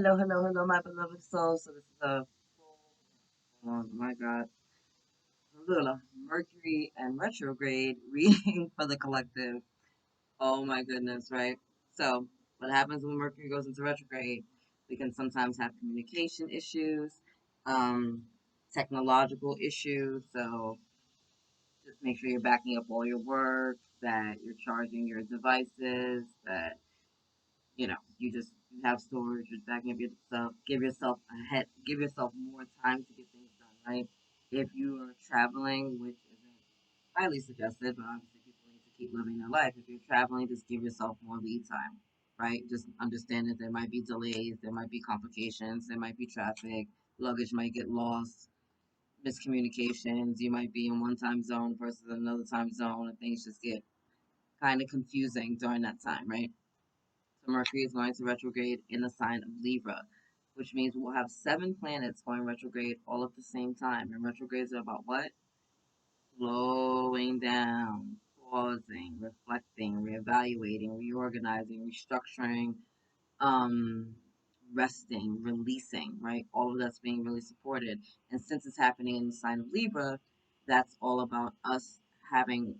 Hello, hello, hello, my beloved soul. So this is a oh my God, little Mercury and retrograde reading for the collective. Oh my goodness, right? So what happens when Mercury goes into retrograde? We can sometimes have communication issues, um, technological issues. So just make sure you're backing up all your work, that you're charging your devices, that you have storage, you're backing up yourself, give yourself more time to get things done, right? If you are traveling, which isn't highly suggested, but obviously people need to keep living their life. If you're traveling, just give yourself more lead time, right? Just understand that there might be delays, there might be complications, there might be traffic, luggage might get lost, miscommunications, you might be in one time zone versus another time zone, and things just get kind of confusing during that time, right? So Mercury is going to retrograde in the sign of Libra, which means we'll have 7 planets going retrograde all at the same time. And retrogrades are about what? Slowing down, pausing, reflecting, reevaluating, reorganizing, restructuring, um, resting, releasing, right? All of that's being really supported. And since it's happening in the sign of Libra, that's all about us having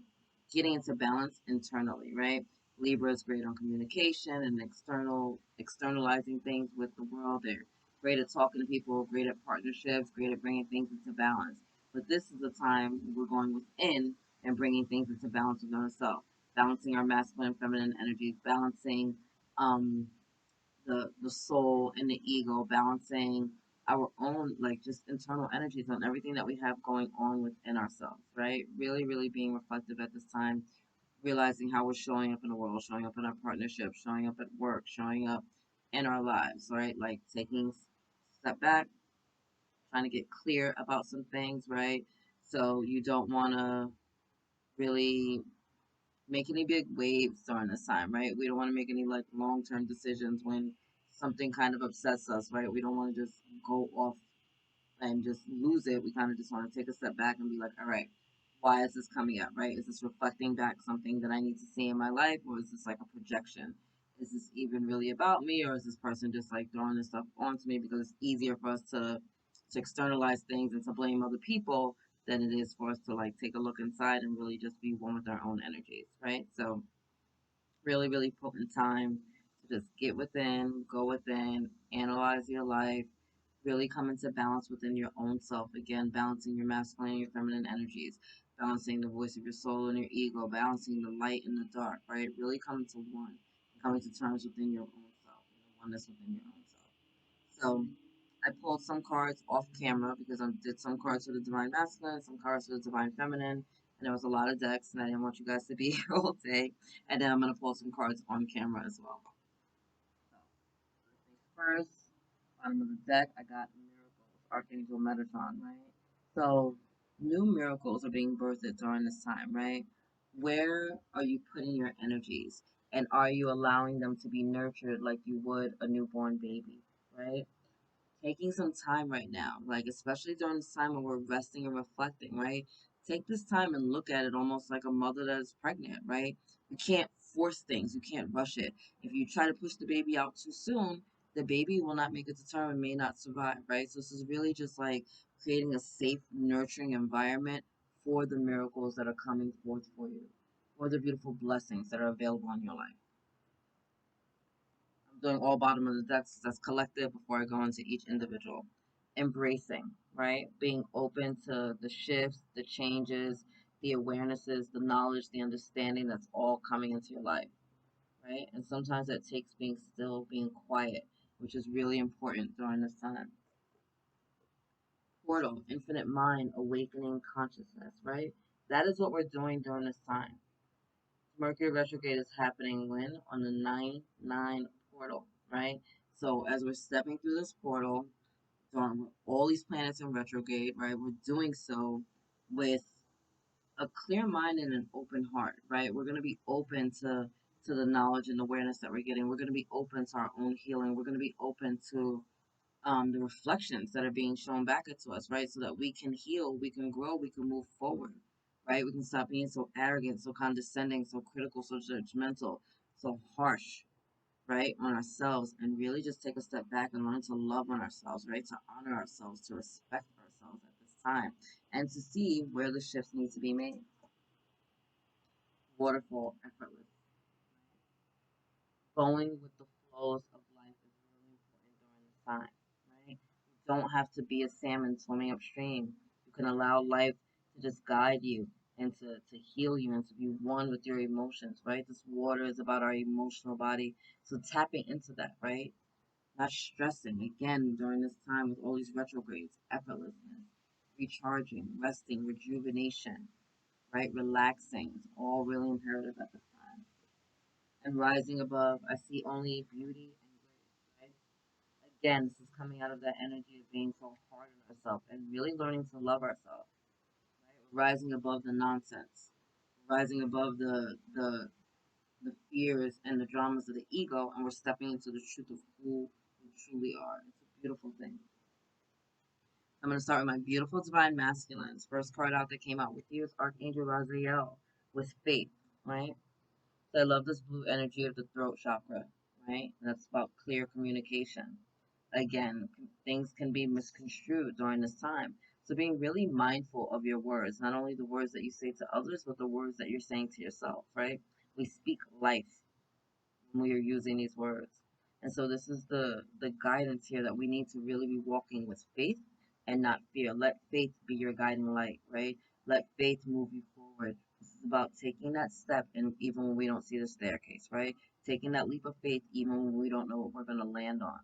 getting into balance internally, right? Libra is great on communication and externalizing things with the world. They're great at talking to people, great at partnerships, great at bringing things into balance. But this is the time we're going within and bringing things into balance with ourselves, balancing our masculine and feminine energies, balancing um, the soul and the ego, balancing our own like just internal energies on everything that we have going on within ourselves, right? Really, really being reflective at this time, realizing how we're showing up in the world, showing up in our partnerships, showing up at work, showing up in our lives, right? Like taking a step back, trying to get clear about some things, right? So you don't want to really make any big waves during this time, right? We don't want to make any like long term decisions when something kind of upsets us, right? We don't want to just go off and just lose it. We kind of just want to take a step back and be like, all right, why is this coming up, right? Is this reflecting back something that I need to see in my life, or is this like a projection? Is this even really about me, or is this person just like throwing this stuff onto me because it's easier for us to externalize things and to blame other people than it is for us to like take a look inside and really just be one with our own energies, right? So really, really potent time to just get within, go within, analyze your life, really come into balance within your own self. Again, balancing your masculine and your feminine energies, balancing the voice of your soul and your ego, balancing the light and the dark, right? Really coming to one, coming to terms within your own self, and the oneness within your own self. So I pulled some cards off camera because I did some cards for the divine masculine, some cards for the divine feminine, and there was a lot of decks, and I didn't want you guys to be here all day. And then I'm gonna pull some cards on camera as well. So first, bottom of the deck, I got miracles, Archangel Metatron, right? So new miracles are being birthed during this time, right? Where are you putting your energies? And are you allowing them to be nurtured like you would a newborn baby, right? Taking some time right now, like especially during this time when we're resting and reflecting, right? Take this time and look at it almost like a mother that is pregnant, right? You can't force things, you can't rush it. If you try to push the baby out too soon, the baby will not make it to term and may not survive, right? So this is really just like creating a safe, nurturing environment for the miracles that are coming forth for you, for the beautiful blessings that are available in your life. I'm doing all bottom of the decks. That's collective before I go into each individual. Embracing, right? Being open to the shifts, the changes, the awarenesses, the knowledge, the understanding that's all coming into your life, right? And sometimes that takes being still, being quiet, which is really important during this time. Portal, infinite mind, awakening consciousness, right? That is what we're doing during this time. Mercury retrograde is happening when? On the 9-9 portal, right? So as we're stepping through this portal, during all these planets in retrograde, right? We're doing so with a clear mind and an open heart, right? We're going to be open to the knowledge and awareness that we're getting. We're going to be open to our own healing. We're going to be open to the reflections that are being shown back into us, right? So that we can heal, we can grow, we can move forward, right? We can stop being so arrogant, so condescending, so critical, so judgmental, so harsh, right, on ourselves, and really just take a step back and learn to love on ourselves, right, to honor ourselves, to respect ourselves at this time, and to see where the shifts need to be made. Waterfall, effortless. Going with the flows of life is really important during this time, right? You don't have to be a salmon swimming upstream. You can allow life to just guide you and to heal you and to be one with your emotions, right? This water is about our emotional body. So tapping into that, right? Not stressing again during this time with all these retrogrades, effortlessness, recharging, resting, rejuvenation, right? Relaxing. It's all really imperative at this time. And rising above, I see only beauty and grace, right? Again, this is coming out of that energy of being so hard on ourselves and really learning to love ourselves, right? We're rising above the nonsense, rising above the fears and the dramas of the ego, and we're stepping into the truth of who we truly are. It's a beautiful thing. I'm going to start with my beautiful divine masculines. First card out that came out with you is Archangel Raziel with faith, right? So I love this blue energy of the throat chakra, right? That's about clear communication. Again, things can be misconstrued during this time. So being really mindful of your words, not only the words that you say to others, but the words that you're saying to yourself, right? We speak life when we are using these words. And so this is the guidance here that we need to really be walking with faith and not fear. Let faith be your guiding light, right? Let faith move you forward. This is about taking that step, and even when we don't see the staircase, right? Taking that leap of faith even when we don't know what we're going to land on.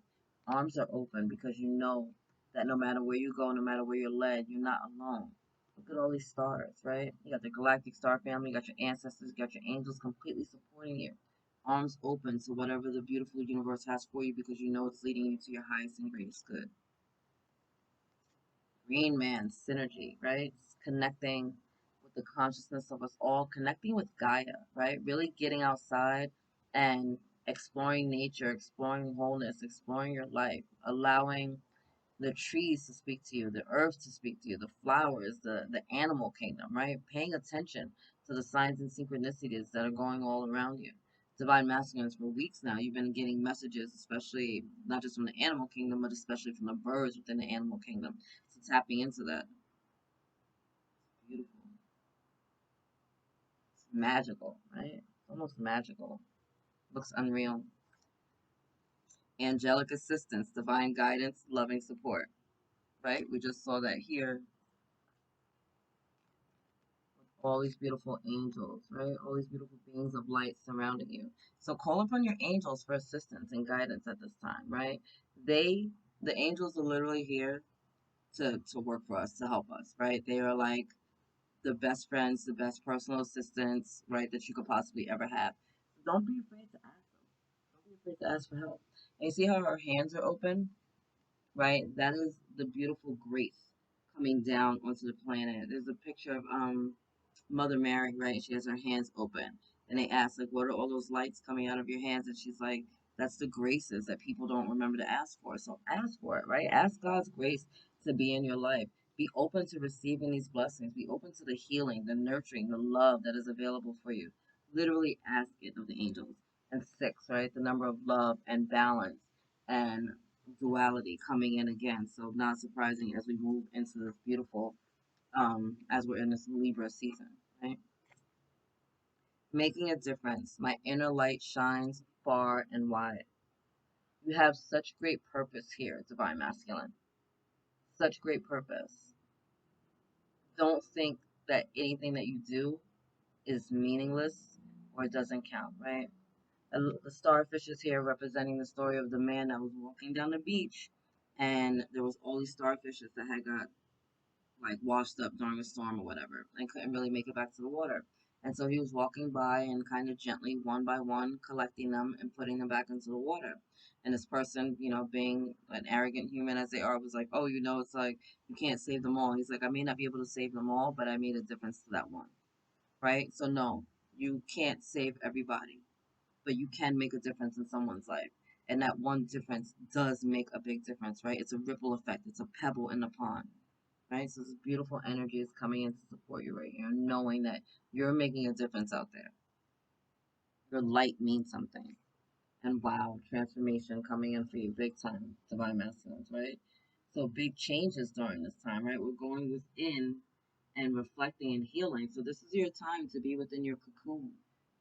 Arms are open because you know that no matter where you go, no matter where you're led, you're not alone. Look at all these stars, right? You got the galactic star family, you got your ancestors, you got your angels completely supporting you. Arms open to whatever the beautiful universe has for you because you know it's leading you to your highest and greatest good. Green Man synergy, right? It's connecting with the consciousness of us all, connecting with Gaia, right? Really getting outside and exploring nature, exploring wholeness, exploring your life, allowing the trees to speak to you, the earth to speak to you, the flowers, the animal kingdom, right? Paying attention to the signs and synchronicities that are going all around you. Divine masculines, for weeks now, you've been getting messages, especially not just from the animal kingdom, but especially from the birds within the animal kingdom. So tapping into that, beautiful, it's magical, right? It's almost magical. Looks unreal. Angelic assistance, divine guidance, loving support, right? We just saw that here, all these beautiful angels, right? All these beautiful beings of light surrounding you. So call upon your angels for assistance and guidance at this time, right? They, the angels are literally here to work for us, to help us, right? They are like the best friends, the best personal assistants, right, that you could possibly ever have. So don't be afraid to ask them. Don't be afraid to ask for help. And you see how her hands are open, right? That is the beautiful grace coming down onto the planet. There's a picture of Mother Mary, right? She has her hands open. And they ask, like, what are all those lights coming out of your hands? And she's like, that's the graces that people don't remember to ask for. So ask for it, right? Ask God's grace to be in your life. Be open to receiving these blessings. Be open to the healing, the nurturing, the love that is available for you. Literally ask it of the angels. And six, right? The number of love and balance and duality coming in again. So not surprising as we move into this beautiful as we're in this Libra season, right? Making a difference. My inner light shines far and wide. You have such great purpose here, Divine Masculine. Such great purpose. Don't think that anything that you do is meaningless or it doesn't count, right? The starfish is here representing the story of the man that was walking down the beach, and there was all these starfishes that had got like washed up during a storm or whatever and couldn't really make it back to the water. And so he was walking by and kind of gently, one by one, collecting them and putting them back into the water. And this person, you know, being an arrogant human as they are, was like, oh, you know, it's like, you can't save them all. He's like, I may not be able to save them all, but I made a difference to that one. Right? So, no, you can't save everybody, but you can make a difference in someone's life. And that one difference does make a big difference, right? It's a ripple effect, it's a pebble in the pond, right? So this beautiful energy is coming in to support you right here, knowing that you're making a difference out there. Your light means something. And wow, transformation coming in for you big time, divine masculines, right? So big changes during this time, right? We're going within and reflecting and healing. So this is your time to be within your cocoon,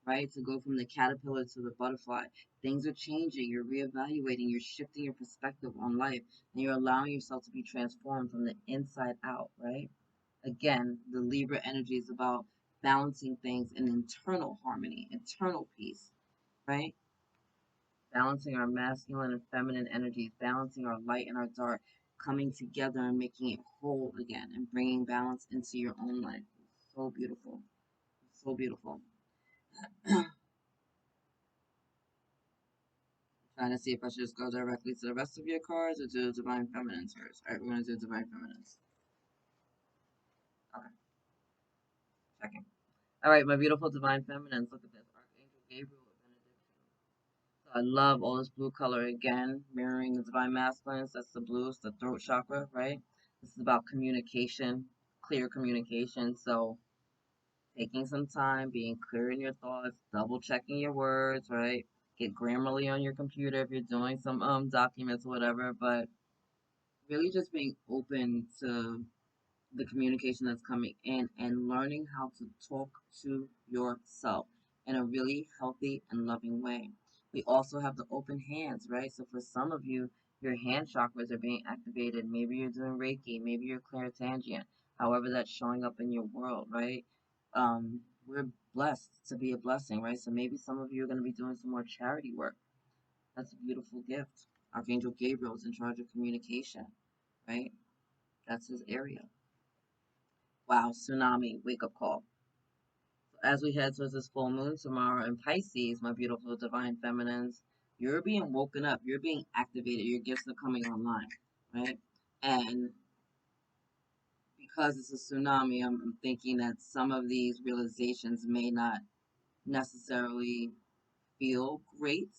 right? To go from the caterpillar to the butterfly. Things are changing. You're reevaluating. You're shifting your perspective on life, and you're allowing yourself to be transformed from the inside out, right? Again, the Libra energy is about balancing things in internal harmony, internal peace, right? Balancing our masculine and feminine energies, balancing our light and our dark, coming together and making it whole again and bringing balance into your own life. So beautiful. So beautiful. Trying to see if I should just go directly to the rest of your cards or do Divine Feminines first. All right, we're going to do Divine Feminines. Okay, checking. All right, my beautiful Divine Feminines, look at this. Archangel Gabriel with benediction. So I love all this blue color again, mirroring the Divine Masculines. That's the blue, it's the throat chakra, right? This is about communication, clear communication. So taking some time, being clear in your thoughts, double checking your words, right? Get Grammarly on your computer if you're doing some documents or whatever, but really just being open to the communication that's coming in and learning how to talk to yourself in a really healthy and loving way. We also have the open hands, right? So for some of you, your hand chakras are being activated. Maybe you're doing Reiki, maybe you're clairtangent, however that's showing up in your world, right? We're blessed to be a blessing, right? So maybe some of you are going to be doing some more charity work. That's a beautiful gift. Archangel Gabriel is in charge of communication, right? That's his area. Wow, tsunami, wake up call. As we head towards this full moon tomorrow in Pisces, my beautiful divine feminines, you're being woken up, you're being activated, your gifts are coming online, right? And because it's a tsunami, I'm thinking that some of these realizations may not necessarily feel great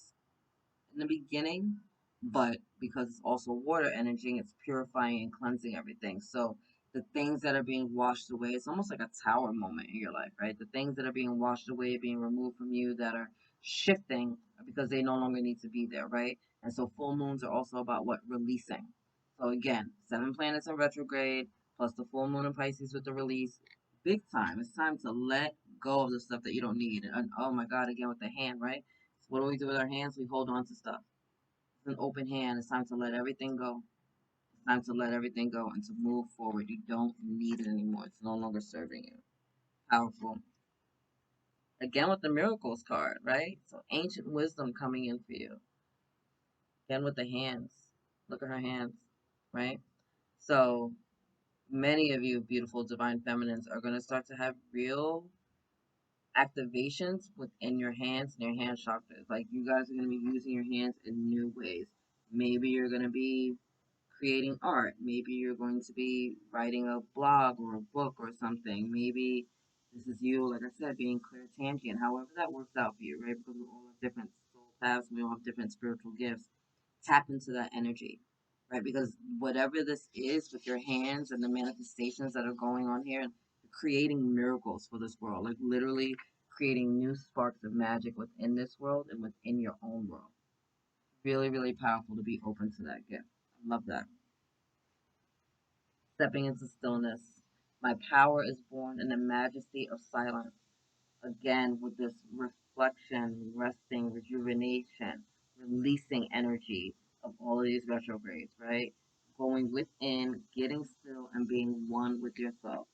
in the beginning, but because it's also water energy, it's purifying and cleansing everything. So the things that are being washed away, it's almost like a tower moment in your life, right? The things that are being washed away, being removed from you, that are shifting because they no longer need to be there, right? And so full moons are also about what? Releasing. So again, 7 planets in retrograde, plus the full moon in Pisces with the release. Big time. It's time to let go of the stuff that you don't need. And oh my God, again with the hand, right? What do we do with our hands? We hold on to stuff. It's an open hand. It's time to let everything go. It's time to let everything go and to move forward. You don't need it anymore. It's no longer serving you. Powerful. Again with the miracles card, right? So ancient wisdom coming in for you. Again with the hands. Look at her hands, right? So many of you beautiful divine feminines are going to start to have real activations within your hands and your hand chakras. Like you guys are going to be using your hands in new ways. Maybe you're going to be creating art. Maybe you're going to be writing a blog or a book or something. Maybe this is you, like I said, being clairtangent. However that works out for you, right? Because we all have different soul paths. We all have different spiritual gifts. Tap into that energy, right? Because whatever this is with your hands and the manifestations that are going on here, creating miracles for this world, like literally creating new sparks of magic within this world and within your own world. Really, really powerful to be open to that gift. I love that. Stepping into stillness. My power is born in the majesty of silence. Again, with this reflection, resting, rejuvenation, releasing energy of all of these retrogrades, right? Going within, getting still, and being one with yourself.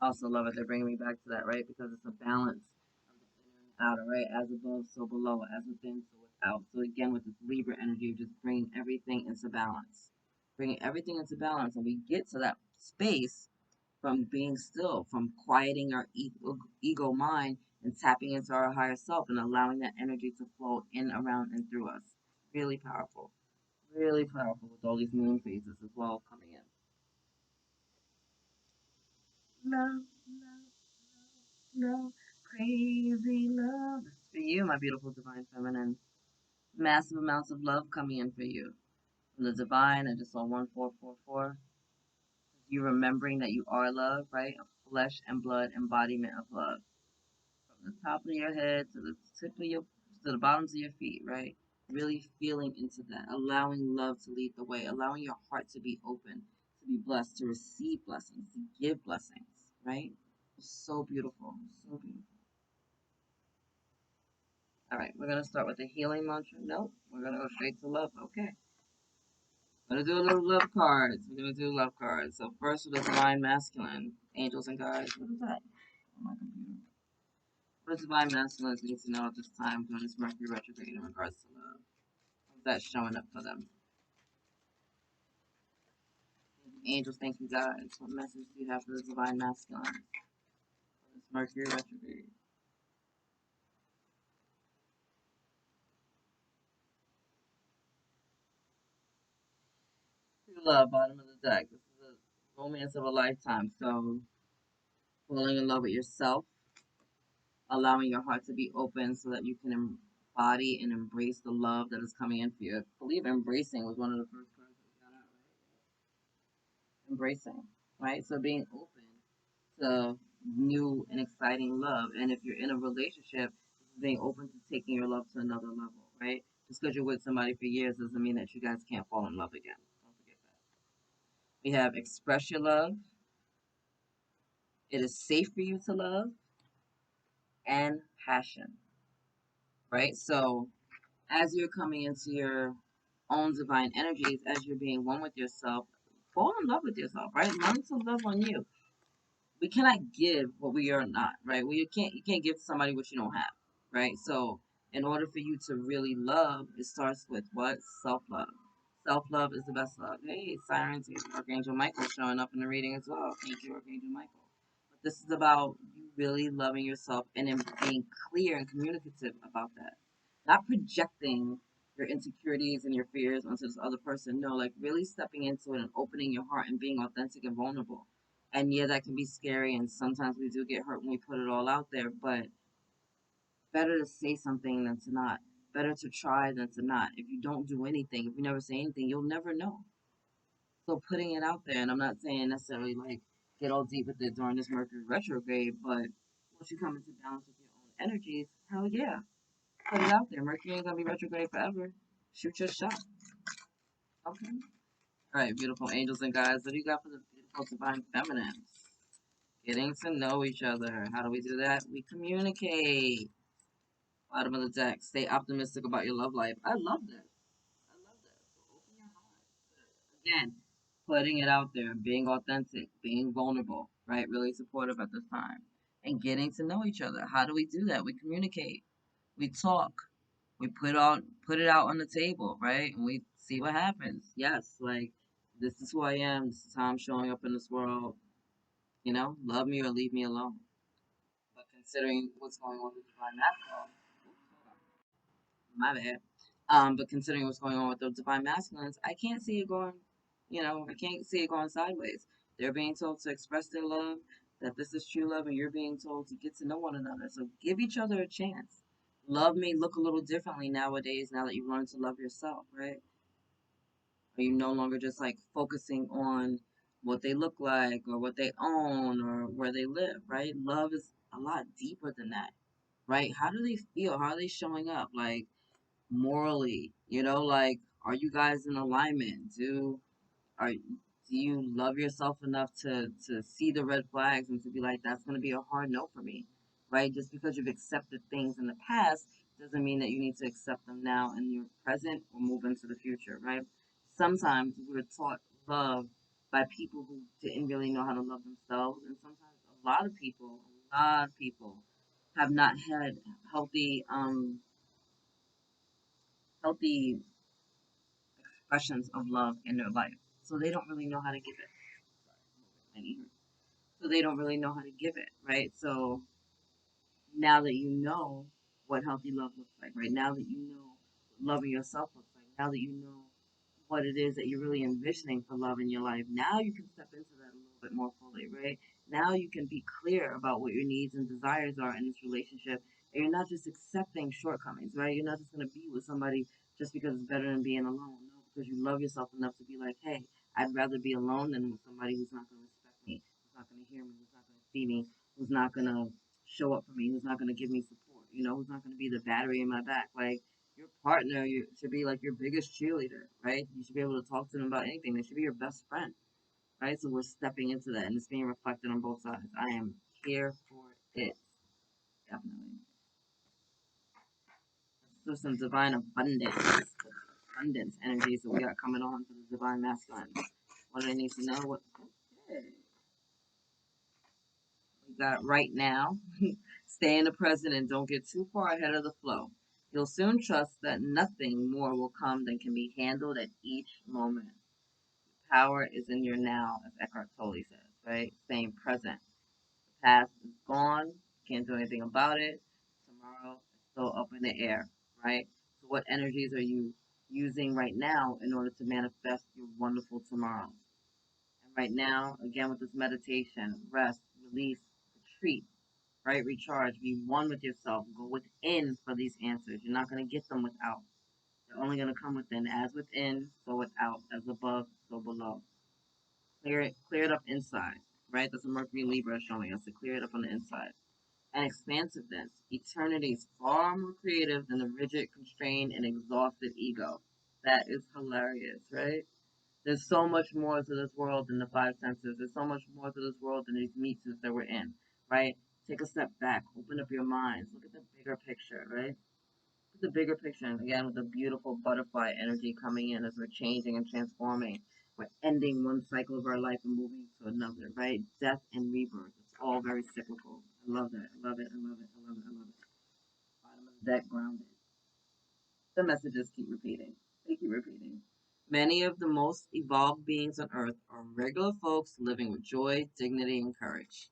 I also love it. They're bringing me back to that, right? Because it's a balance of the inner and outer, right? As above, so below. As within, so without. So again, with this Libra energy, just bringing everything into balance. Bringing everything into balance. And we get to that space from being still, from quieting our ego mind and tapping into our higher self and allowing that energy to flow in, around, and through us. Really powerful. Really powerful with all these moon phases as well coming in. Love, love, love, crazy love. This is for you, my beautiful divine feminine. Massive amounts of love coming in for you. From the divine, I just saw 1444. You remembering that you are love, right? A flesh and blood embodiment of love. From the top of your head to the tip of your to the bottoms of your feet, right? Really feeling into that, allowing love to lead the way, allowing your heart to be open, to be blessed, to receive blessings, to give blessings, right? So beautiful, so beautiful. All right, we're gonna start with the healing mantra. Nope, we're gonna go straight to love. Okay, we're gonna do a little love cards. We're gonna do love cards. So first with the divine masculine, angels and guides. What is that? On my computer. What does divine masculine need to know at this time during this Mercury retrograde in regards to love? How's that showing up for them? Angels, thank you guys. What message do you have for the divine masculine for this Mercury retrograde? True love, bottom of the deck. This is a romance of a lifetime. So falling in love with yourself, allowing your heart to be open so that you can embody and embrace the love that is coming in for you. I believe embracing was one of the first cards that we got out, right? Embracing, right? So being open to new and exciting love. And if you're in a relationship, being open to taking your love to another level, right? Just because you're with somebody for years doesn't mean that you guys can't fall in love again. Don't forget that. We have express your love. It is safe for you to love, and passion, right? So as you're coming into your own divine energies, as you're being one with yourself, fall in love with yourself, right? Learn to love on you. We cannot give what we are not, right? You can't give somebody what you don't have, right? So in order for you to really love, it starts with what? Self-love. Self-love is the best love. Hey, Sirens, Archangel Michael showing up in the reading as well. Thank you, Archangel Michael. But this is about you really loving yourself and then being clear and communicative about that. Not projecting your insecurities and your fears onto this other person. No, like really stepping into it and opening your heart and being authentic and vulnerable. And yeah, that can be scary, and sometimes we do get hurt when we put it all out there, but better to say something than to not. Better to try than to not. If you don't do anything, if you never say anything, you'll never know. So putting it out there, and I'm not saying necessarily like get all deep with it during this Mercury retrograde, but once you come into balance with your own energies, hell yeah, put it out there. Mercury ain't gonna be retrograde forever. Shoot your shot. Okay. All right, beautiful angels and guys. What do you got for the beautiful divine feminines? Getting to know each other. How do we do that? We communicate. Bottom of the deck. Stay optimistic about your love life. I love this. I love this. So open your heart. Again, putting it out there, being authentic, being vulnerable, right? Really supportive at this time. And getting to know each other. How do we do that? We communicate. We talk. We put it out on the table, right? And we see what happens. Yes, like this is who I am. This is how I'm showing up in this world. Love me or leave me alone. But considering what's going on with divine masculine, my bad. But considering what's going on with the divine masculines, I can't see it going. I can't see it going sideways. They're being told to express their love, that this is true love, and you're being told to get to know one another. So give each other a chance. Love may look a little differently nowadays. Now that you've learned to love yourself, right? Are you no longer just like focusing on what they look like or what they own or where they live, right? Love is a lot deeper than that, right? How do they feel? How are they showing up? Like morally, like are you guys in alignment? Do you love yourself enough to see the red flags and to be like, that's going to be a hard no for me, right? Just because you've accepted things in the past doesn't mean that you need to accept them now in your present or move into the future, right? Sometimes we're taught love by people who didn't really know how to love themselves, and sometimes a lot of people have not had healthy healthy expressions of love in their life. So they don't really know how to give it. So they don't really know how to give it, right? So now that you know what healthy love looks like, right? Now that you know what loving yourself looks like, now that you know what it is that you're really envisioning for love in your life, now you can step into that a little bit more fully, right? Now you can be clear about what your needs and desires are in this relationship. And you're not just accepting shortcomings, right? You're not just going to be with somebody just because it's better than being alone. No, because you love yourself enough to be like, hey, I'd rather be alone than with somebody who's not going to respect me, who's not going to hear me, who's not going to see me, who's not going to show up for me, who's not going to give me support. You know, who's not going to be the battery in my back? Like, your partner should be like your biggest cheerleader, right? You should be able to talk to them about anything. They should be your best friend, right? So we're stepping into that, and it's being reflected on both sides. I am here for it, definitely. So some divine abundance energies that we got coming on for the divine masculine. What do they need to know? What? Okay. We got right now. Stay in the present and don't get too far ahead of the flow. You'll soon trust that nothing more will come than can be handled at each moment. Power is in your now, as Eckhart Tolle says, right? Staying present. The past is gone. Can't do anything about it. Tomorrow is still up in the air, right? So what energies are you using right now in order to manifest your wonderful tomorrow? And right now, again with this meditation, rest, release, retreat, right? Recharge, be one with yourself, go within for these answers. You're not going to get them without. They're only going to come within. As within, so without. As above, so below. Clear it up inside, right? That's what Mercury Libra is showing us, to clear it up on the inside. And expansiveness. Eternity is far more creative than the rigid, constrained, and exhausted ego. That is hilarious, right? There's so much more to this world than the five senses. There's so much more to this world than these meat suits that we're in, right? Take a step back, open up your minds, look at the bigger picture, right? Look at the bigger picture, and again, with the beautiful butterfly energy coming in as we're changing and transforming. We're ending one cycle of our life and moving to another, right? Death and rebirth. It's all very cyclical. I love that. I love it. I love it. I love it. I love it. Bottom of the deck, grounded. The messages keep repeating. They keep repeating. Many of the most evolved beings on Earth are regular folks living with joy, dignity, and courage.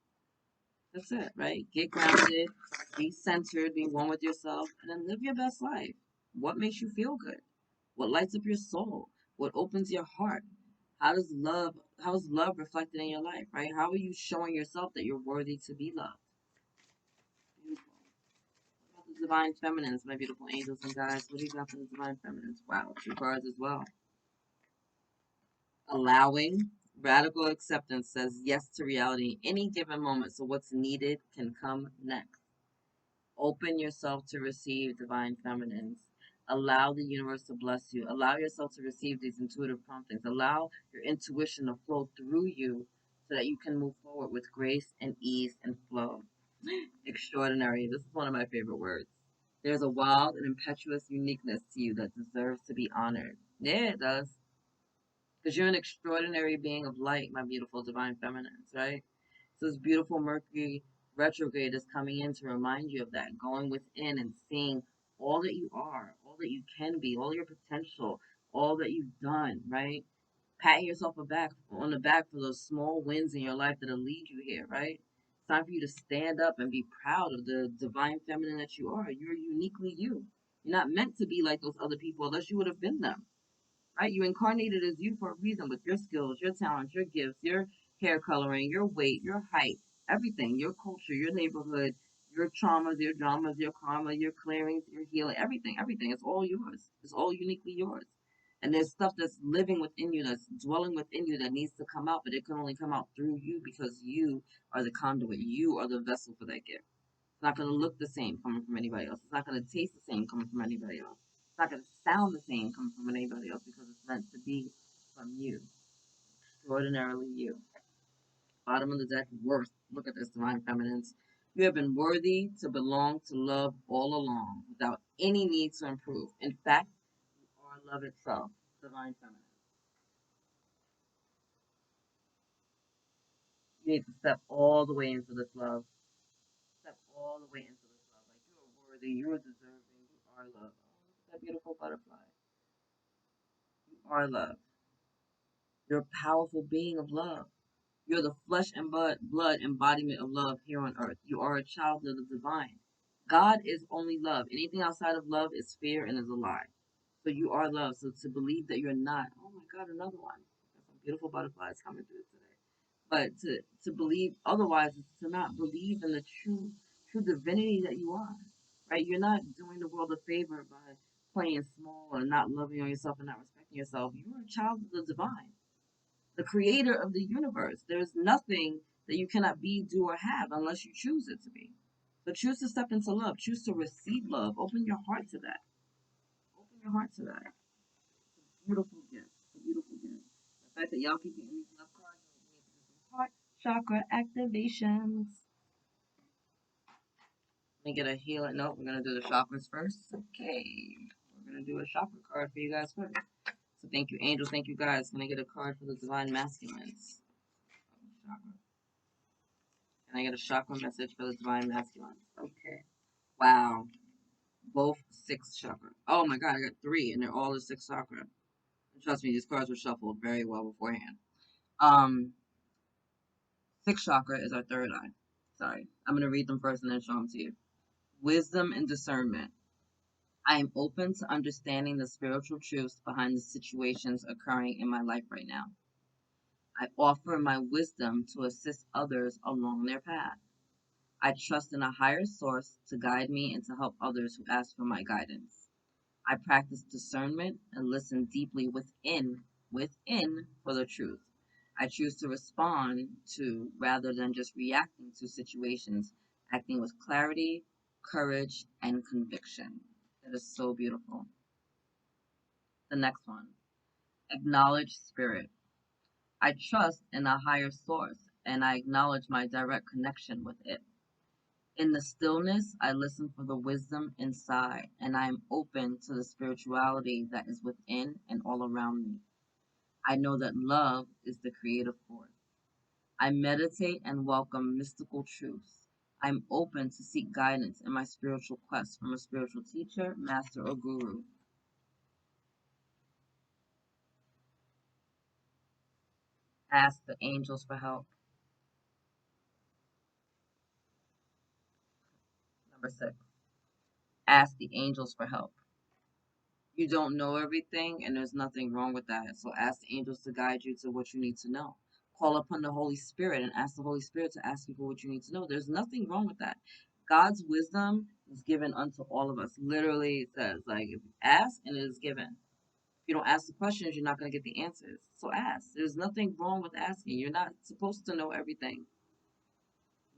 That's it, right? Get grounded, be centered, be one with yourself, and then live your best life. What makes you feel good? What lights up your soul? What opens your heart? How is love reflected in your life, right? How are you showing yourself that you're worthy to be loved? Beautiful. What about the divine feminines, my beautiful angels and guides? What do you got for the divine feminines? Wow, two cards as well. Allowing radical acceptance says yes to reality in any given moment. So what's needed can come next. Open yourself to receive divine feminines. Allow the universe to bless you. Allow yourself to receive these intuitive promptings. Allow your intuition to flow through you so that you can move forward with grace and ease and flow. Extraordinary. This is one of my favorite words. There's a wild and impetuous uniqueness to you that deserves to be honored. Yeah, it does. Because you're an extraordinary being of light, my beautiful divine feminines, right? So this beautiful Mercury retrograde is coming in to remind you of that, going within and seeing all that you are, all that you can be, all your potential, all that you've done, right? Patting yourself on the back for those small wins in your life that'll lead you here, right? It's time for you to stand up and be proud of the divine feminine that you are. You're uniquely you. You're not meant to be like those other people unless you would have been them, right? You incarnated as you for a reason with your skills, your talents, your gifts, your hair coloring, your weight, your height, everything, your culture, your neighborhood, your traumas, your dramas, your karma, your clearings, your healing, everything, everything. It's all yours. It's all uniquely yours. And there's stuff that's living within you, that's dwelling within you that needs to come out, but it can only come out through you because you are the conduit. You are the vessel for that gift. It's not going to look the same coming from anybody else. It's not going to taste the same coming from anybody else. It's not going to sound the same coming from anybody else because it's meant to be from you. Extraordinarily you. Bottom of the deck, worth. Look at this, divine feminines. You have been worthy to belong to love all along without any need to improve. In fact, you are love itself, divine feminine. You need to step all the way into this love. Step all the way into this love. Like you are worthy, you are deserving, you are love. Oh, look at that beautiful butterfly. You are love. You're a powerful being of love. You're the flesh and blood embodiment of love here on earth. You are a child of the divine. God is only love. Anything outside of love is fear and is a lie. So you are love. So to believe that you're not, oh my God, another one. There's some beautiful butterflies coming through today. But to believe otherwise is to not believe in the true divinity that you are. Right? You're not doing the world a favor by playing small or not loving on yourself and not respecting yourself. You're a child of the divine, the creator of the universe. There's nothing that you cannot be, do, or have unless you choose it to be. So choose to step into love. Choose to receive love. Open your heart to that. Open your heart to that. It's a beautiful gift. It's a beautiful gift. The fact that y'all keep getting these love cards, we need to do some heart chakra activations. Let me get a healer. No, we're going to do the chakras first. Okay. We're going to do a chakra card for you guys first. So thank you, angels. Thank you, guys. Can I get a card for the divine masculines? Chakra. Can I get a chakra message for the divine masculines? Okay. Wow. Both 6 chakra. Oh my god, I got 3, and they're all the 6 chakra. And trust me, these cards were shuffled very well beforehand. Um, 6 chakra is our third eye. Sorry. I'm going to read them first and then show them to you. Wisdom and discernment. I am open to understanding the spiritual truths behind the situations occurring in my life right now. I offer my wisdom to assist others along their path. I trust in a higher source to guide me and to help others who ask for my guidance. I practice discernment and listen deeply within for the truth. I choose to respond to rather than just reacting to situations, acting with clarity, courage, and conviction. It is so beautiful. The next one, acknowledge spirit. I trust in a higher source and I acknowledge my direct connection with it. In the stillness, I listen for the wisdom inside, and I am open to the spirituality that is within and all around me. I know that love is the creative force. I meditate and welcome mystical truths. I'm open to seek guidance in my spiritual quest from a spiritual teacher, master, or guru. Ask the angels for help. Number 6. Ask the angels for help. You don't know everything, and there's nothing wrong with that. So ask the angels to guide you to what you need to know. Call upon the Holy Spirit and ask the Holy Spirit to ask you for what you need to know. There's nothing wrong with that. God's wisdom is given unto all of us. Literally, it says, like, if you ask and it is given. If you don't ask the questions, you're not going to get the answers. So ask. There's nothing wrong with asking. You're not supposed to know everything.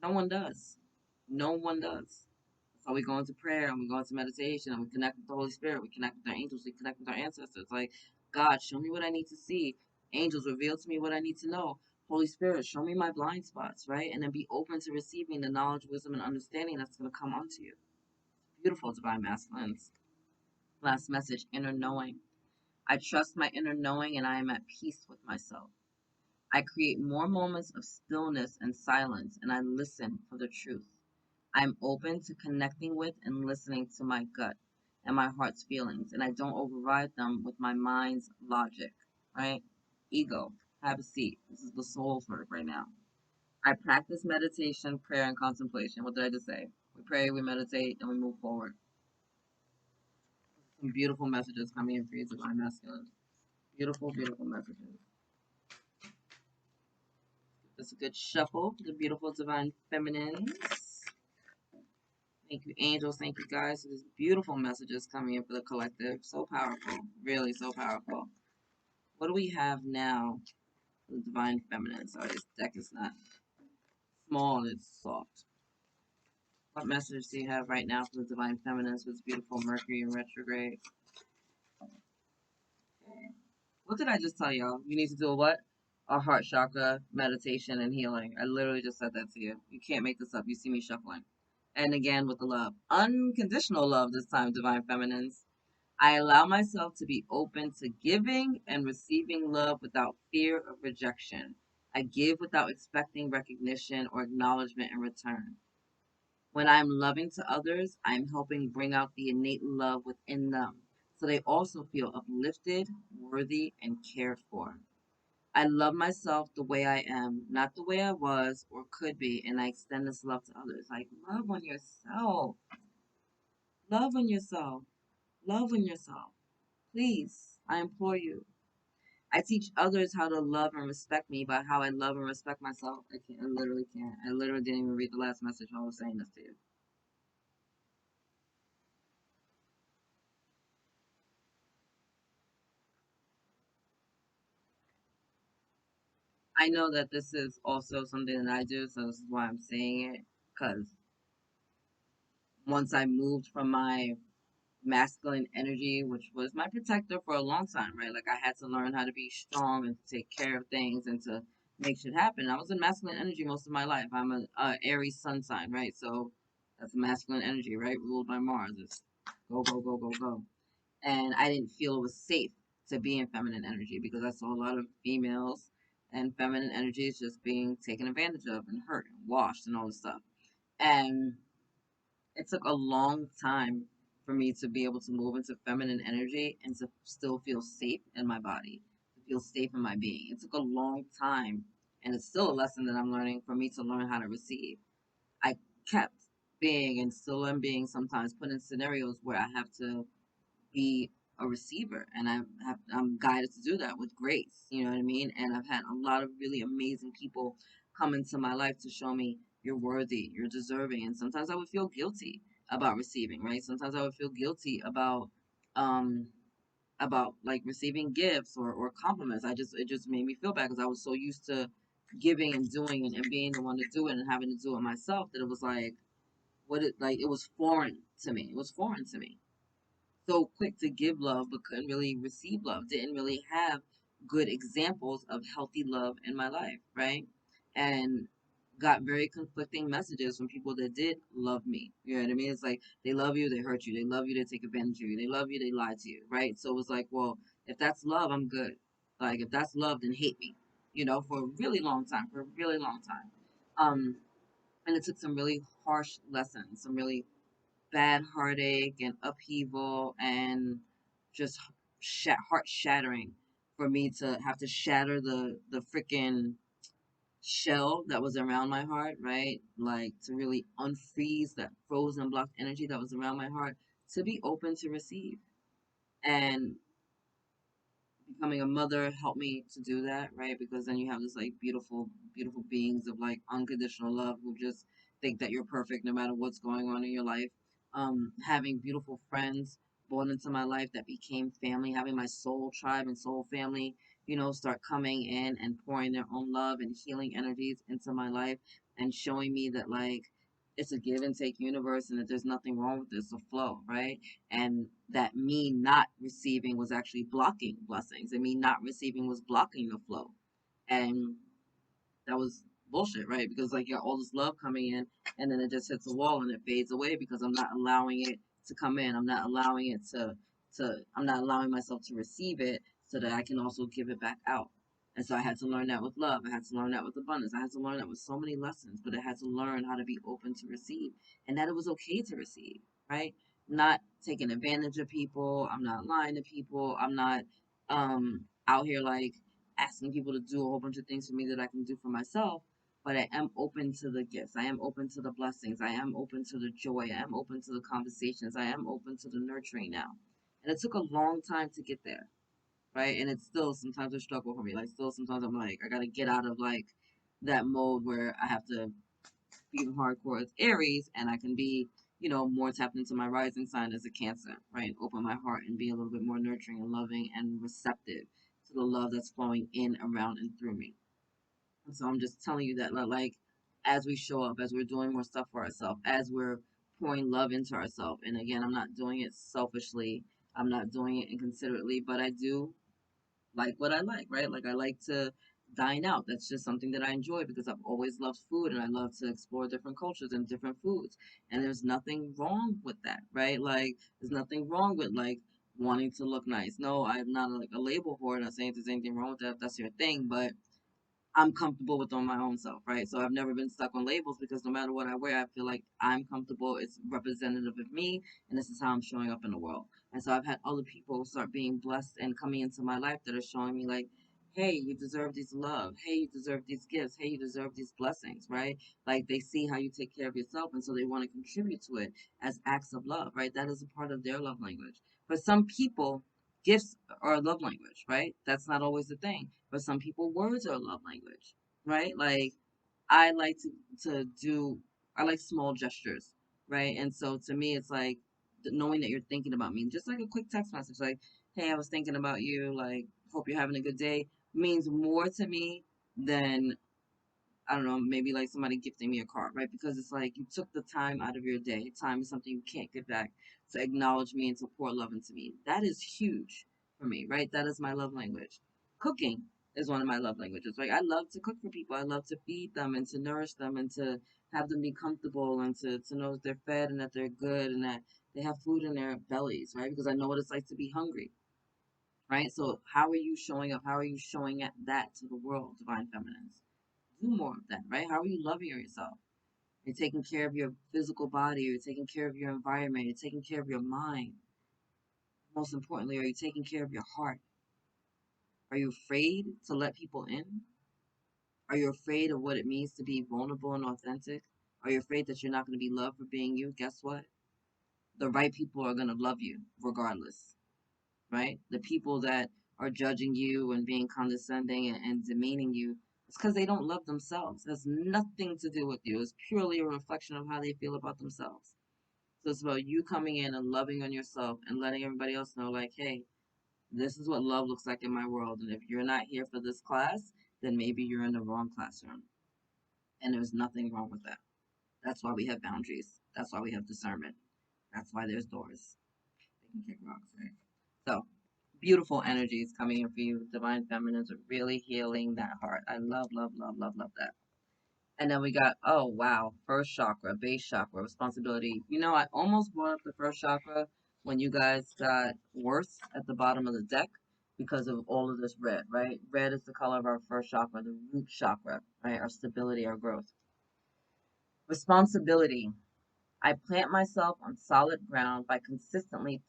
No one does. No one does. So we go into prayer and we go into meditation and we connect with the Holy Spirit. We connect with our angels. We connect with our ancestors. Like, God, show me what I need to see. Angels, reveal to me what I need to know. Holy Spirit, show me my blind spots, right? And then be open to receiving the knowledge, wisdom, and understanding that's going to come onto you. Beautiful, divine masculines. Last message, inner knowing. I trust my inner knowing and I am at peace with myself. I create more moments of stillness and silence and I listen for the truth. I'm open to connecting with and listening to my gut and my heart's feelings, and I don't override them with my mind's logic, right? Ego, have a seat. This is the soul's work right now. I practice meditation, prayer, and contemplation. What did I just say? We pray, we meditate, and we move forward. Some beautiful messages coming in for you, divine masculine. Beautiful, beautiful messages. Just a good shuffle for the beautiful divine feminines. Thank you, angels. Thank you, guys. There's beautiful messages coming in for the collective. So powerful. Really, so powerful. What do we have now for the divine feminine? Sorry, this deck is not small. It's soft. What message do you have right now for the divine feminines with beautiful Mercury in retrograde? Okay. What did I just tell y'all? You need to do a what? A heart chakra, meditation, and healing. I literally just said that to you. You can't make this up. You see me shuffling. And again with the love. Unconditional love this time, divine feminines. I allow myself to be open to giving and receiving love without fear of rejection. I give without expecting recognition or acknowledgement in return. When I'm loving to others, I'm helping bring out the innate love within them so they also feel uplifted, worthy, and cared for. I love myself the way I am, not the way I was or could be, and I extend this love to others. Like, love on yourself. Love on yourself. Love on yourself. Please, I implore you. I teach others how to love and respect me by how I love and respect myself. I can't. I literally can't. I literally didn't even read the last message while I was saying this to you. I know that this is also something that I do, so this is why I'm saying it. Because once I moved from my masculine energy, which was my protector for a long time, right? Like I had to learn how to be strong and to take care of things and to make shit happen. I was in masculine energy most of my life. I'm a Aries sun sign, right? So that's masculine energy, right? Ruled by Mars. It's go, go, go, go, go. And I didn't feel it was safe to be in feminine energy because I saw a lot of females and feminine energy is just being taken advantage of and hurt and washed and all this stuff. And it took a long time for me to be able to move into feminine energy and to still feel safe in my body, to feel safe in my being. It took a long time, and it's still a lesson that I'm learning for me to learn how to receive. I kept being and still am being sometimes put in scenarios where I have to be a receiver, and I'm guided to do that with grace. You know what I mean? And I've had a lot of really amazing people come into my life to show me you're worthy, you're deserving, and sometimes I would feel guilty about receiving, right? Sometimes I would feel guilty um about like receiving gifts or compliments. It just made me feel bad because I was so used to giving and doing and being the one to do it and having to do it myself that it was like it was foreign to me. It was foreign to me, so quick to give love but couldn't really receive love, didn't really have good examples of healthy love in my life, right? And got very conflicting messages from people that did love me. You know what I mean? It's like they love you, they hurt you, they love you, they take advantage of you, they love you, they lie to you, right? So it was like, well, if that's love, I'm good. Like if that's love, then hate me, for a really long time, for a really long time. And it took some really harsh lessons, some really bad heartache and upheaval and just heart shattering for me to have to shatter the freaking shell that was around my heart, right? Like to really unfreeze that frozen blocked energy that was around my heart to be open to receive. And becoming a mother helped me to do that, right? Because then you have this like beautiful, beautiful beings of like unconditional love who just think that you're perfect no matter what's going on in your life. Having beautiful friends born into my life that became family, having my soul tribe and soul family, start coming in and pouring their own love and healing energies into my life and showing me that like it's a give and take universe and that there's nothing wrong with this, a flow, right? And that me not receiving was actually blocking blessings, and me not receiving was blocking the flow. And that was bullshit, right? Because like you got all this love coming in and then it just hits a wall and it fades away because I'm not allowing it to come in. I'm not allowing it to I'm not allowing myself to receive it so that I can also give it back out. And so I had to learn that with love. I had to learn that with abundance. I had to learn that with so many lessons, but I had to learn how to be open to receive and that it was okay to receive, right? Not taking advantage of people. I'm not lying to people. I'm not out here like asking people to do a whole bunch of things for me that I can do for myself, but I am open to the gifts. I am open to the blessings. I am open to the joy. I am open to the conversations. I am open to the nurturing now. And it took a long time to get there, right? And it's still sometimes a struggle for me. Like, still sometimes I'm like, I got to get out of like that mode where I have to be hardcore as Aries and I can be, more tapped into my rising sign as a Cancer, right? Open my heart and be a little bit more nurturing and loving and receptive to the love that's flowing in, around, and through me. And so I'm just telling you that, like, as we show up, as we're doing more stuff for ourselves, as we're pouring love into ourselves, and again, I'm not doing it selfishly, I'm not doing it inconsiderately, but I do like what I like, right? Like I like to dine out. That's just something that I enjoy because I've always loved food and I love to explore different cultures and different foods. And there's nothing wrong with that, right? Like there's nothing wrong with like wanting to look nice. No, I'm not like a label whore. I'm not saying there's anything wrong with that if that's your thing, but I'm comfortable with on my own self, right? So I've never been stuck on labels because no matter what I wear, I feel like I'm comfortable. It's representative of me, and this is how I'm showing up in the world. And so I've had other people start being blessed and coming into my life that are showing me like, hey, you deserve this love. Hey, you deserve these gifts. Hey, you deserve these blessings, right? Like they see how you take care of yourself, and so they want to contribute to it as acts of love, right? That is a part of their love language. For some people, gifts are a love language, right? That's not always the thing. For some people, words are a love language, right? Like I like to do, I like small gestures, right? And so to me, it's like knowing that you're thinking about me, just like a quick text message, like, "Hey, I was thinking about you. Like, hope you're having a good day," means more to me than I don't know, maybe like somebody gifting me a card, right? Because it's like you took the time out of your day. Time is something you can't get back, to acknowledge me and to pour love into me. That is huge for me, right? That is my love language. Cooking is one of my love languages, right? I love to cook for people. I love to feed them and to nourish them and to have them be comfortable and to know that they're fed and that they're good and that they have food in their bellies, right? Because I know what it's like to be hungry, right? So how are you showing up? How are you showing at that to the world, divine feminines? Do more of that, right? How are you loving yourself? You're taking care of your physical body, you're taking care of your environment, you're taking care of your mind. Most importantly, are you taking care of your heart? Are you afraid to let people in? Are you afraid of what it means to be vulnerable and authentic? Are you afraid that you're not going to be loved for being you? Guess what? The right people are going to love you regardless, right? The people that are judging you and being condescending and demeaning you, it's because they don't love themselves. It has nothing to do with you. It's purely a reflection of how they feel about themselves. So it's about you coming in and loving on yourself and letting everybody else know, like, hey, this is what love looks like in my world. And if you're not here for this class, then maybe you're in the wrong classroom. And there's nothing wrong with that. That's why we have boundaries. That's why we have discernment. That's why there's doors. They can kick rocks, right? So, beautiful energies coming in for you. Divine feminines are really healing that heart. I love, love, love, love, love that. And then we got, oh wow, first chakra, base chakra, responsibility. You know, I almost brought up the first chakra when you guys got worse at the bottom of the deck because of all of this red, right? Red is the color of our first chakra, the root chakra, right? Our stability, our growth. Responsibility. I plant myself on solid ground by consistently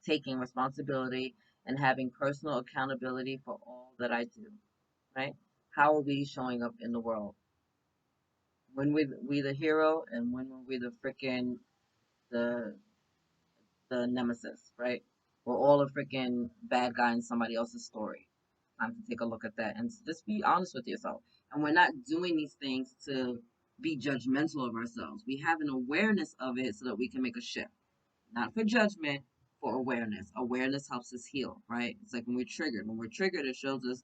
taking responsibility and having personal accountability for all that I do, right? How are we showing up in the world? When we the hero and when were we the freaking the the nemesis, right? We're all a freaking bad guy in somebody else's story. Time to take a look at that and just be honest with yourself. And we're not doing these things to be judgmental of ourselves. We have an awareness of it so that we can make a shift. Not for judgment, for awareness. Awareness helps us heal, right? It's like when we're triggered. When we're triggered, it shows us,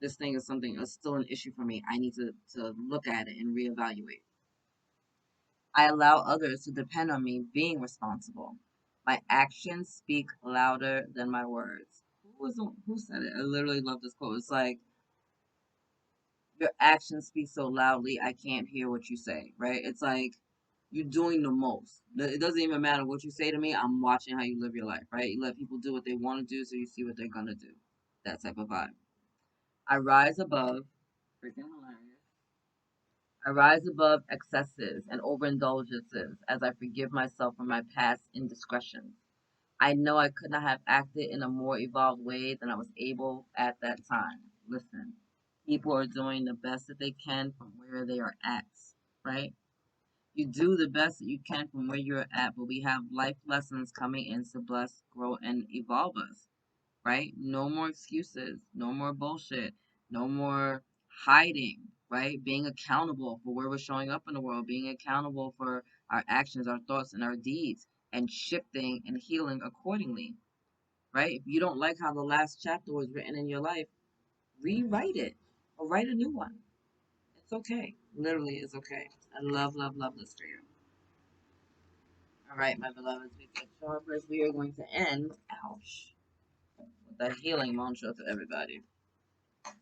this thing is something that's still an issue for me. I need to look at it and reevaluate. I allow others to depend on me being responsible. My actions speak louder than my words. Who said it? I literally love this quote. It's like your actions speak so loudly I can't hear what you say, right? It's like you're doing the most. It doesn't even matter what you say to me. I'm watching how you live your life, right? You let people do what they want to do so you see what they're gonna do. That type of vibe. I rise above freaking hilarious. I rise above excesses and overindulgences as I forgive myself for my past indiscretions. I know I could not have acted in a more evolved way than I was able at that time. Listen, people are doing the best that they can from where they are at, right? You do the best that you can from where you're at, but we have life lessons coming in to bless, grow, and evolve us, right? No more excuses, no more bullshit, no more hiding, right? Being accountable for where we're showing up in the world, being accountable for our actions, our thoughts, and our deeds, and shifting and healing accordingly, right? If you don't like how the last chapter was written in your life, rewrite it or write a new one. It's okay. Literally, it's okay. I love, love, love this for you. All right, my beloveds, we get sharpers. We are going to end, ouch, with a healing mantra for everybody. So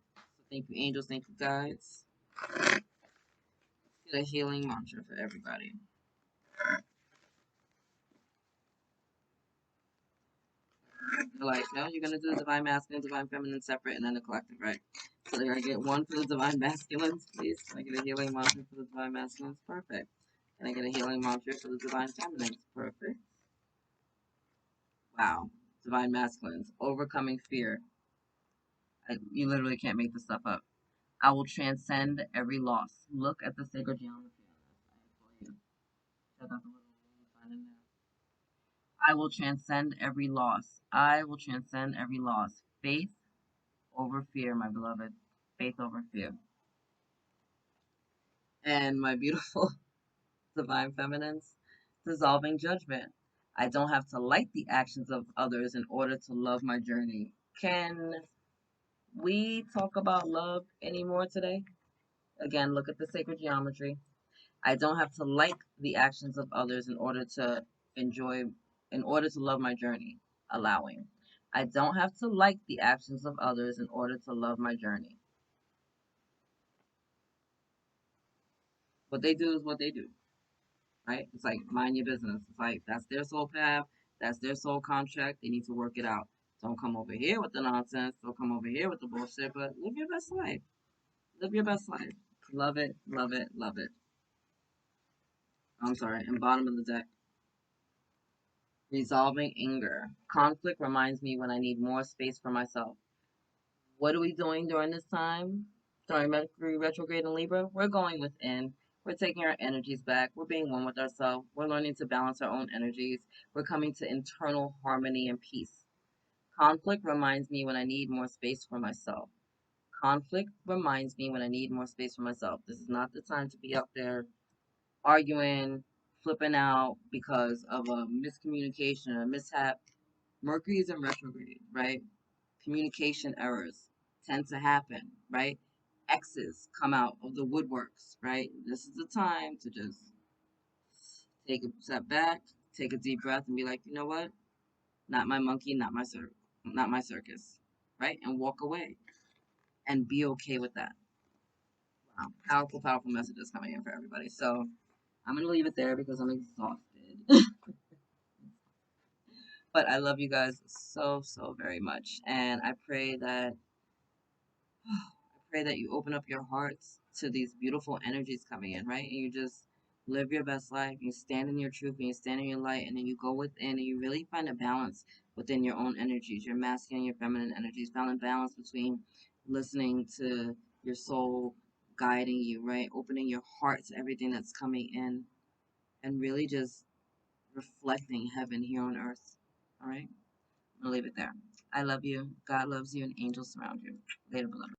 thank you, angels. Thank you, guides. Get a healing mantra for everybody. You're like, no, you're going to do the divine masculine, divine feminine separate, and then the collective, right? So they're going to get one for the divine masculines, please. Can I get a healing mantra for the divine masculines? Perfect. Can I get a healing mantra for the divine feminines? Perfect. Wow. Divine masculines. Overcoming fear. You literally can't make this stuff up. I will transcend every loss. Look at the sacred geometry on this. I implore you. Check out the little sign in there. I will transcend every loss. I will transcend every loss. Faith over fear, my beloved. Faith over fear. And my beautiful divine feminines, dissolving judgment. I don't have to like the actions of others in order to love my journey. Can we talk about love anymore today? Again, look at the sacred geometry. I don't have to like the actions of others in order to enjoy, in order to love my journey. Allowing. I don't have to like the actions of others in order to love my journey. What they do is what they do, right? It's like mind your business. It's like that's their soul path, that's their soul contract. They need to work it out. Don't come over here with the nonsense. Don't come over here with the bullshit. But live your best life. Live your best life. Love it, love it, love it. I'm sorry. And bottom of the deck, resolving anger. Conflict reminds me when I need more space for myself. What are we doing during this time? During Mercury retrograde in Libra? We're going within. We're taking our energies back. We're being one with ourselves. We're learning to balance our own energies. We're coming to internal harmony and peace. Conflict reminds me when I need more space for myself. Conflict reminds me when I need more space for myself. This is not the time to be up there arguing, flipping out because of a miscommunication or a mishap. Mercury is in retrograde, right? Communication errors tend to happen, right? X's come out of the woodworks, right? This is the time to just take a step back, take a deep breath, and be like, you know what? Not my monkey, not my circus, right? And walk away and be okay with that. Wow, powerful, powerful messages coming in for everybody. So I'm gonna leave it there because I'm exhausted. But I love you guys so, so very much, and I pray that you open up your hearts to these beautiful energies coming in, right? And you just live your best life. You stand in your truth and you stand in your light, and then you go within and you really find a balance within your own energies, your masculine and your feminine energies. Find a balance between listening to your soul guiding you, right? Opening your heart to everything that's coming in and really just reflecting heaven here on earth. All right? I'll leave it there. I love you. God loves you, and angels surround you. Later, beloved.